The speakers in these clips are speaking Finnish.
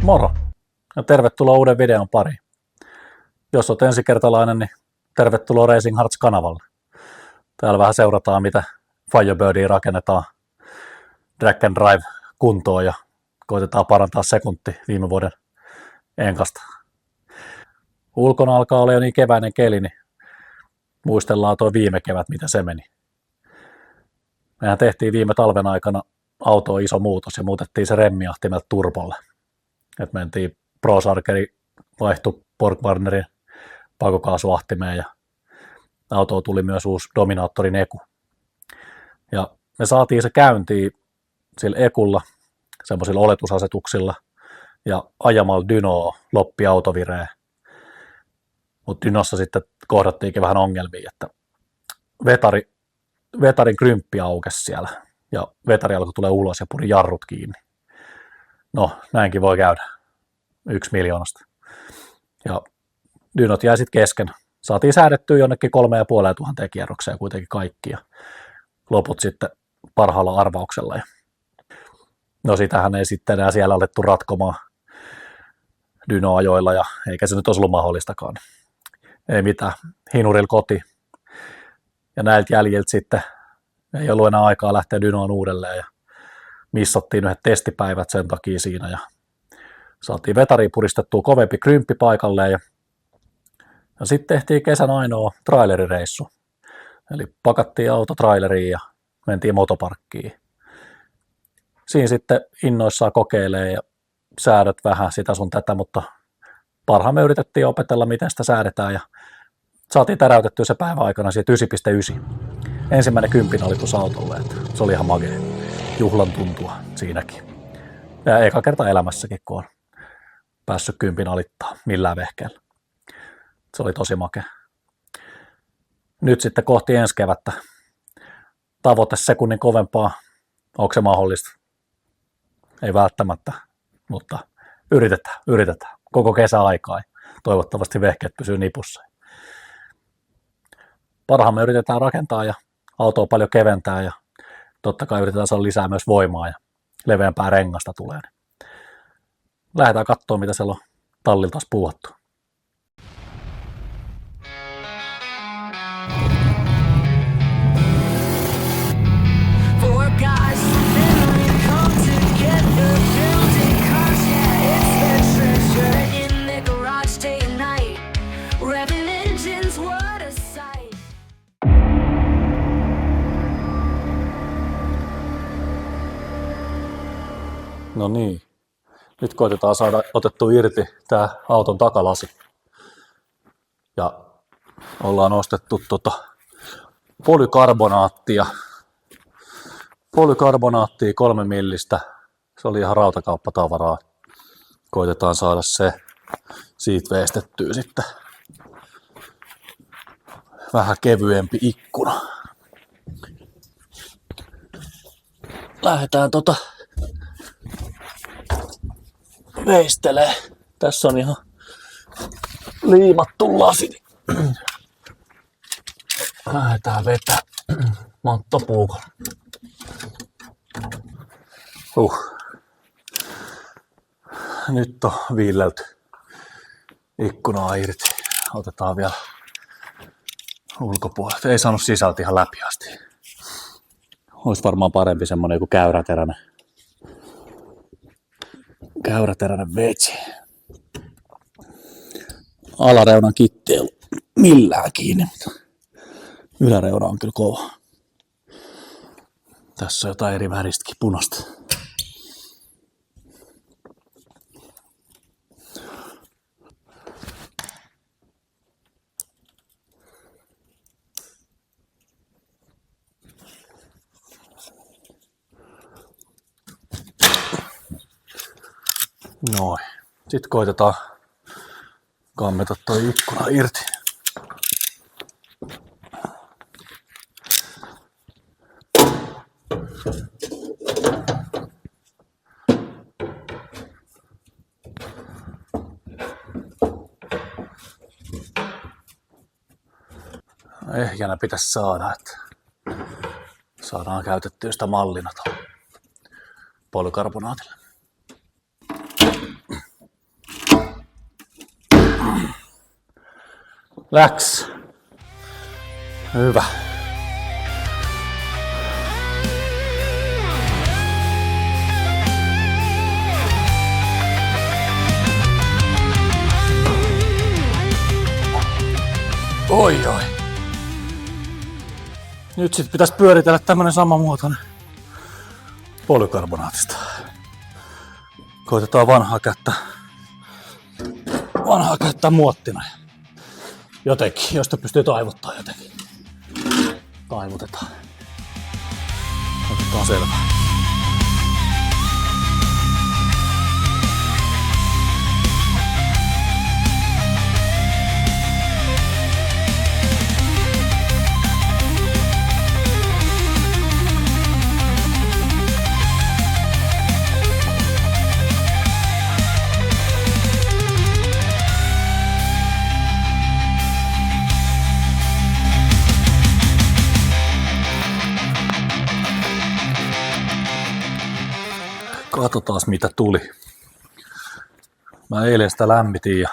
Moro ja tervetuloa uuden videon pariin. Jos olet ensikertalainen, niin tervetuloa Racing Hearts-kanavalle. Täällä vähän seurataan, mitä Firebirdia rakennetaan drag and drive kuntoon ja koitetaan parantaa sekunti viime vuoden enkasta. Ulkona alkaa olla jo niin keväinen keli, niin muistellaan tuo viime kevät, mitä se meni. Mehän tehtiin viime talven aikana autoon iso muutos ja muutettiin se remmiahtimelta turbolle. Et mentiin Pro Sargeri, vaihtui Borg-Warnerin pakokaasuahtimeen ja autoon tuli myös uusi Dominaattorin Eku. Ja me saatiin se käyntiin sillä Ekulla, semmoisilla oletusasetuksilla ja ajamalla Dynoa loppi autovireen. Mutta Dynossa sitten kohdattiinkin vähän ongelmia, että vetarin krymppi aukesi siellä ja vetari alkoi tulee ulos ja puri jarrut kiinni. No, näinkin voi käydä. 1 miljoonasta. Ja Dynot jäi sitten kesken. Saatiin säädettyä jonnekin 3500 kierrokseen kuitenkin kaikki ja loput sitten parhaalla arvauksella. No sitähän ei sitten enää siellä alettu ratkomaan Dyno-ajoilla ja eikä se nyt olisi ollut mahdollistakaan. Ei mitään, hinurilla koti. Ja näiltä jäljiltä sitten ei ollut enää aikaa lähteä Dynoon uudelleen ja missattiin yhdet testipäivät sen takia siinä ja saatiin vetariin puristettua kovempi krymppi paikalleen ja sitten tehtiin kesän ainoa trailerireissu. Eli pakattiin auto traileriin ja mentiin motoparkkiin. Siinä sitten innoissaan kokeilee ja säädöt vähän sitä sun tätä, mutta parhaamme yritettiin opetella, miten sitä säädetään ja saatiin täräytettyä se päivän aikana siitä 9.9. Ensimmäinen kympin alitus autolle, että se oli ihan magea. Juhlan tuntua siinäkin. Ja eka kerta elämässäkin, kun on päässyt kympin alittaa millään vehkeellä. Se oli tosi makea. Nyt sitten kohti ensi kevättä. Tavoite sekunnin kovempaa. Onko se mahdollista? Ei välttämättä, mutta yritetään. Koko kesä aikaa. Toivottavasti vehkeet pysyy nipussa. Parhaamme yritetään rakentaa ja autoa paljon keventää ja totta kai yritetään saada lisää myös voimaa ja leveämpää rengasta tulee. Lähdetään katsomaan, mitä siellä on tallilla taas puuhattu. No niin, nyt koitetaan saada otettua irti tämä auton takalasi. Ja ollaan ostettu polykarbonaattia 3 millistä. Se oli ihan rautakauppatavaraa. Koitetaan saada se siitä veistettyä sitten. Vähän kevyempi ikkuna. Lähdetään veistelee. Tässä on ihan liimattu lasi. Lähdetään vetää manttopuukon. Nyt on viilelty ikkunaa irti. Otetaan vielä ulkopuolelta. Ei saanut sisältä ihan läpi asti. Olisi varmaan parempi semmonen kuin käyräteräinen veitsi. Alareunan kitti ei ollut millään kiinni, mutta yläreuna on kyllä kova. Tässä on jotain eri väristäkin punaista. Noin. Sitten koitetaan kammeta toi ikkuna irti. Ehjänä pitäisi saada, että saadaan käytettyä sitä mallina polykarbonaatilla. Läks. Hyvä. Oi. Nyt sit pitäisi pyöritellä tämmönen samanmuotoinen polykarbonaatista. Koitetaan vanhaa kättä muottina. Jotenkin, josta pystyy taivuttaa jotenkin. Taivutetaan. Otetaan selvää. Katsotaan mitä tuli. Mä eilen sitä lämmitin ja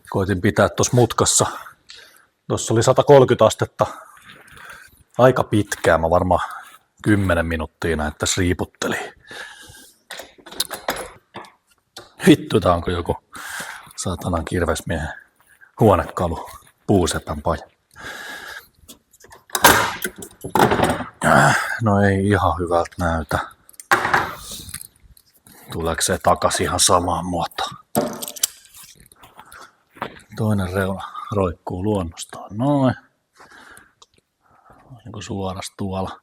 koitin pitää tuossa mutkassa. Tuossa oli 130 astetta. Aika pitkään, mä varmaan 10 minuuttia näin tässä riiputtelin. Vittu, tää onko joku saatanan kirvesmiehen huonekalu, puusepän paja. No ei ihan hyvältä näytä. Tuleeko se takas ihan samaan muotoon? Toinen reuna roikkuu luonnostaan noin. Niin kuin suorasti tuolla.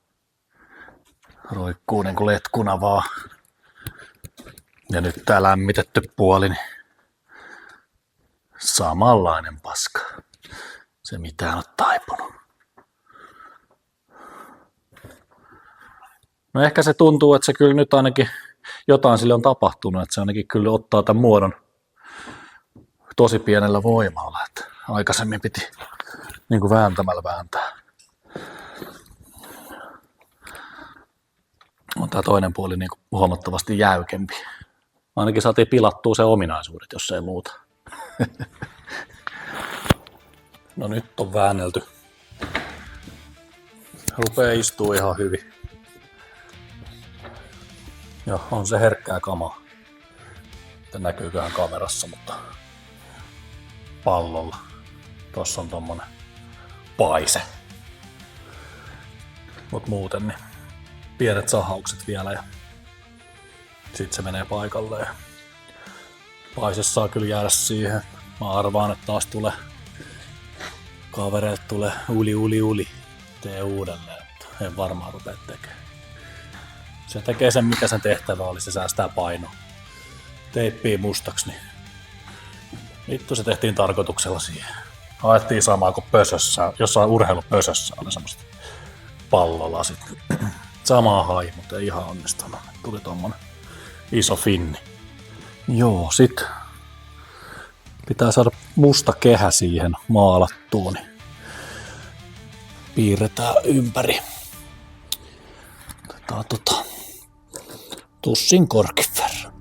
Roikkuu niin kuin letkuna vaan. Ja nyt tää lämmitetty puoli, niin samanlainen paska. Se mitään on taipunut. No ehkä se tuntuu, että se kyllä nyt ainakin jotain sille on tapahtunut, että se ainakin kyllä ottaa tämän muodon tosi pienellä voimalla, että aikaisemmin piti niin kuin vääntämällä vääntää. On tämä toinen puoli niin kuin huomattavasti jäykempi. Ainakin saatiin pilattua se ominaisuudet, jos ei muuta. No nyt on väännelty. Rupee istuu ihan hyvin. Joo, on se herkkää kamaa. Näkyyköhän kamerassa, mutta pallolla. Tossa on tommonen paise. Mut muuten niin pienet sahaukset vielä ja sit se menee paikalleen. Paise saa kyllä jäädä siihen. Mä arvaan, että taas tulee kavereilta tulee uli. Tee uudelleen, mutta en varmaan rupea tekemään. Se tekee sen, mikä sen tehtävä oli, se säästää painoa. Teippii mustaksi, niin vittu se tehtiin tarkoituksella siihen. Haettiin samaa kuin pösössä, jossain urheilupösössä oli semmoista pallolasit. Samaa hai, mutta ei ihan onnistunut. Tuli tommonen iso finni. Joo, sit pitää saada musta kehä siihen maalattuun, niin piirretään ympäri. Otetaan tussin korkin verran.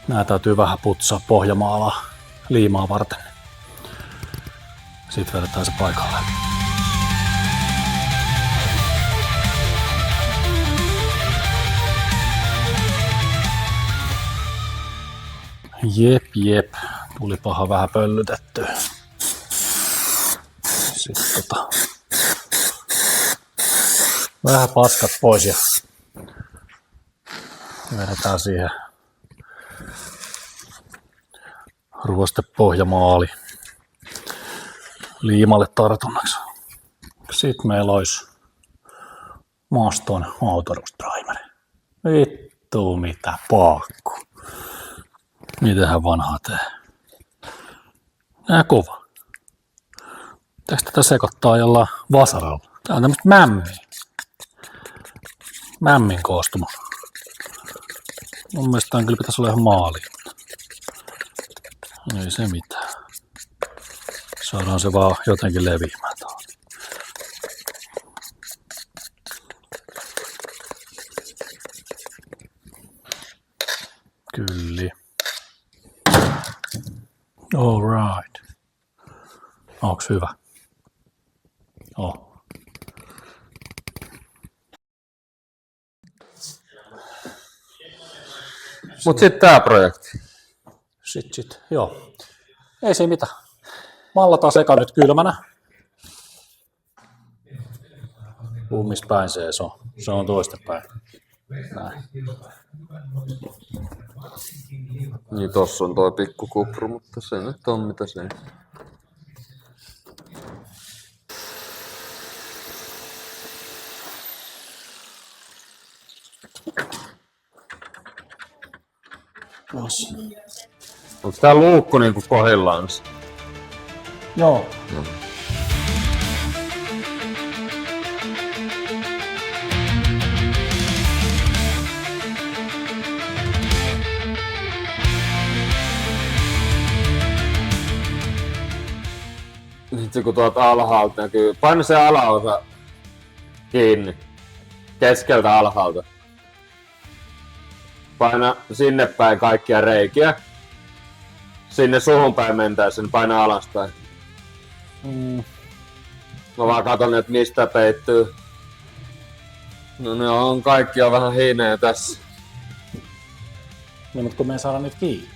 Nää täytyy vähän putsaa pohjamaalaa liimaa varten. Sitten vedetään se paikalleen. Jep. Tuli paha vähän pöllytettyä. Sitten vähän paskat pois ja vedetään siihen ruostepohjamaali liimalle tartunnaksi. Sitten meillä olisi Maston Autorust Primer. Vittu mitä paakku. Mitähän vanhaa tee? Nää kova. Pitäis tätä sekoittaa jollain vasaralla? Tää on tämmöstä mämmin koostuma. Mun mielestä tää kyllä pitäisi olla ihan maali. Ei se mitään. Saadaan se vaan jotenkin leviämään tuohon. Kyllä. All right. Onks hyvä? Oh. Mut sit tää projekti. Sit. Joo. Ei siinä mitään. Mallataan eka nyt kylmänä. Kummis päin se on? Se on toistepäin. Näin. Niin tossa on toi pikku kupru, mutta se nyt on mitä se on. Onks tää luukku niinku kohdillaan? Joo. No. Sitten kun tuolta alhaalta näkyy, paina se alaosa kiinni, keskeltä alhaalta. Paina sinne päin kaikkia reikiä. Sinne suhun päin mentäessä, niin paina alaspäin. Mä vaan katon, että mistä peittyy. No ne on kaikki on vähän hiineä tässä. Niin, mutta kun me ei saada nyt kiinni.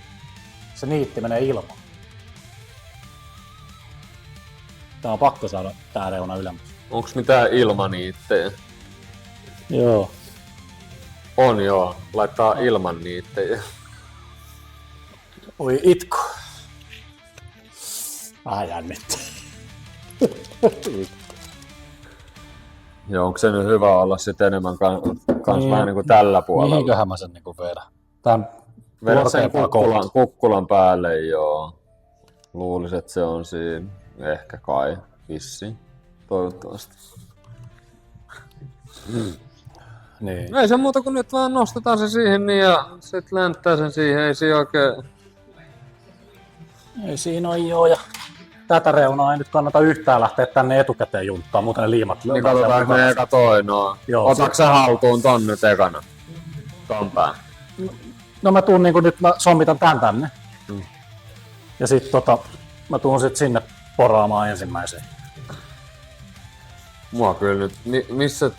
Se niitti menee ilman. Tää on pakko saada tää reuna ylemmäs. Onks mitään ilmaniittejä? Joo. On joo, laittaa ilman niittejä. Oi itku. Vähän jännittää. Joo, onko se nyt hyvä olla sit enemmän kans vähän niinku tällä puolella? Mihinköhän mä sen niinku vedän? Tän Vedä sen kukkulan päälle, joo. Luulisin, että se on siinä. Ehkä kai. Vissiin. Toivottavasti. Niin. Ei se muuta kuin nyt vaan nostetaan se siihen niin ja sit länttää sen siihen. Ei siinä oikein... Ei siinä oo joo ja tätä reunaa ei nyt kannata yhtään lähteä tänne etukäteen junttaa, muuten ne liimat Niin katsotaanko ne eka toi noin. Otatko sä haltuun ton nyt ekana? Ton pään. No mä tuun niinku nyt, mä sommitan tän tänne. Ja sit mä tuun sit sinne poraamaan ensimmäiseen. Mua kyllä nyt, missä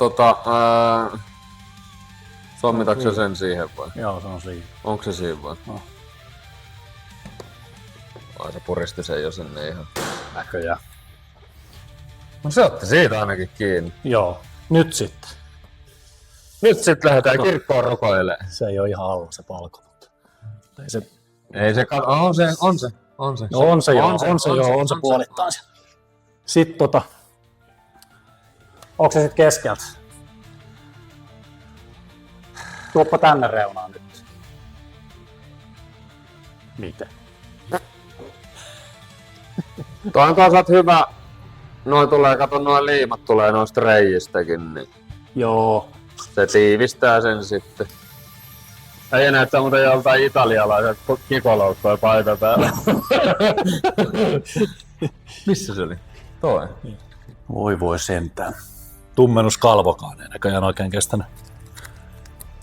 sommitatko sä sen siihen vai? Joo, se on siinä. Onko se siinä vai? No. Ai se puristi sen jo sinne ihan. Näköjään. No se otti siitä ainakin kiinni. Joo, nyt sitten. Nyt sit lähdetään kirkkoon rukoilemaan. Se ei oo ihan alla se palko, mutta Ei se, on se. No on se puolittain se. Sitten onko se sit keskeltä? Tuoppa tänne reunaan nyt. Miten? Toi on kanssa hyvä. Noin liimat tulee noista reijistäkin, niin Joo. se tiivistää sen sitten. Ei enää, että muuten joltain italialaiset kikolut toi paita päällä. Missä se oli? Toi. Voi sentään. Tummennus kalvokaan ei näköjään oikein kestänyt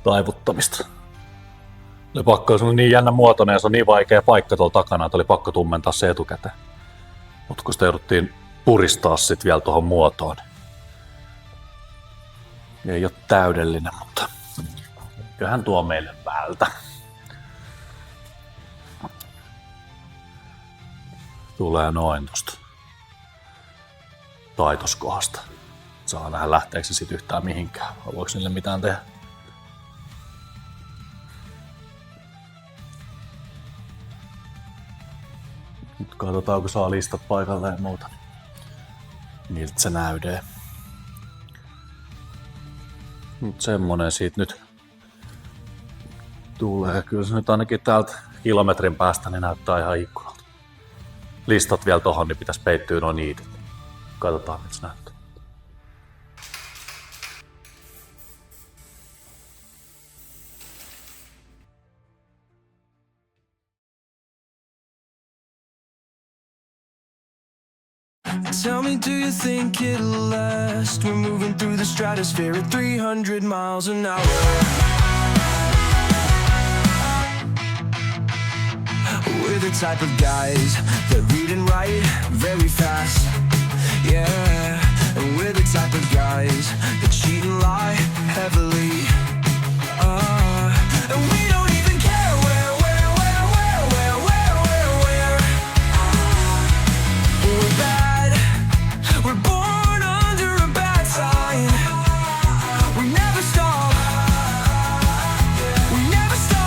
taivuttamista. Oli pakko, se on niin jännä muotoinen ja se on niin vaikea paikka tuolla takana, että oli pakko tummentaa se etukäteen. Mutta kun sitä jouduttiin puristaa sit vielä tuohon muotoon. Ei ole täydellinen, mutta kyllähän tuo meille päältä. Tulee noin tosta taitoskohdasta. Saa nähdä lähteekö se sit yhtään mihinkään. Voiko niille mitään tehdä? Nyt katsotaan, kun saa listat paikalle ja muuta. Miltä se näydee. Nyt semmonen siitä nyt Tulee. Kyllä se nyt ainakin täältä kilometrin päästä niin näyttää ihan ikkunalta. Listat vielä tohon, niin pitäisi peittyä noin niitä. Katsotaan, mitä se näyttää. Tell me, do you think it'll last? We're moving through the stratosphere at 300 miles an hour. We're the type of guys that read and write very fast. Yeah, and we're the type of guys that cheat and lie heavily. And we don't even care where. We're bad. We're born under a bad sign. We never stop. We never stop.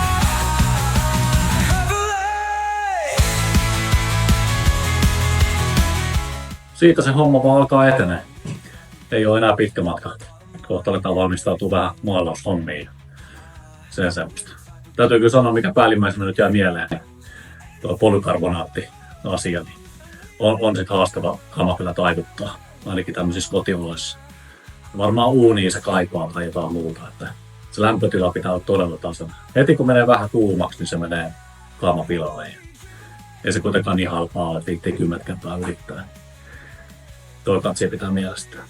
Siitä se homma vaan alkaa etenee. Ei ole enää pitkä matka. Kohta aletaan valmistautua vähän maalaushommiin. Se semmoista. Täytyy kyllä sanoa, mikä päällimmäisenä nyt jää mieleen, niin tuo polykarbonaatti-asia, niin on se haastava kama kyllä taivuttaa, ainakin tämmöisissä kotioloissa. Varmaan uuniin se kaipaa tai jotain muuta, että se lämpötila pitää olla todella tasana. Heti kun menee vähän kuumaksi, niin se menee kama pilalle. Ei se kuitenkaan niin halpaa, että viittii 10 kertaa yrittää. Toi katsia pitää mielestään.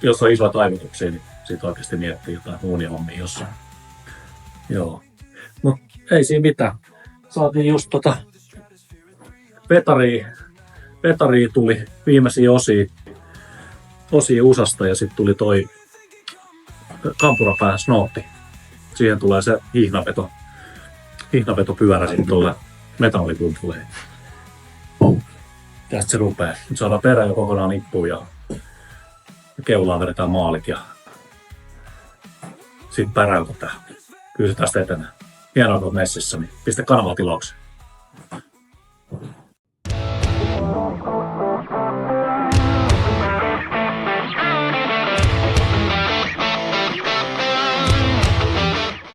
Jos on isoja taivutuksia, niin siitä oikeasti miettii jotain uunihommia jossain. Joo. No ei siinä mitään. Saatiin just Petari tuli viimeisiä osia USAsta ja sitten tuli toi kampurapää snootti. Siihen tulee se hihnapetopyörä sitten tuolle metallipumpulle. Tästä se rupee. Nyt saadaan perä jo kokonaan nippuun ja keulaan vedetään maalit ja sitten päräytetään. Kyllä se tästä etenee. Hienoa kun olet messissä, niin pistä kanava tilaukseen.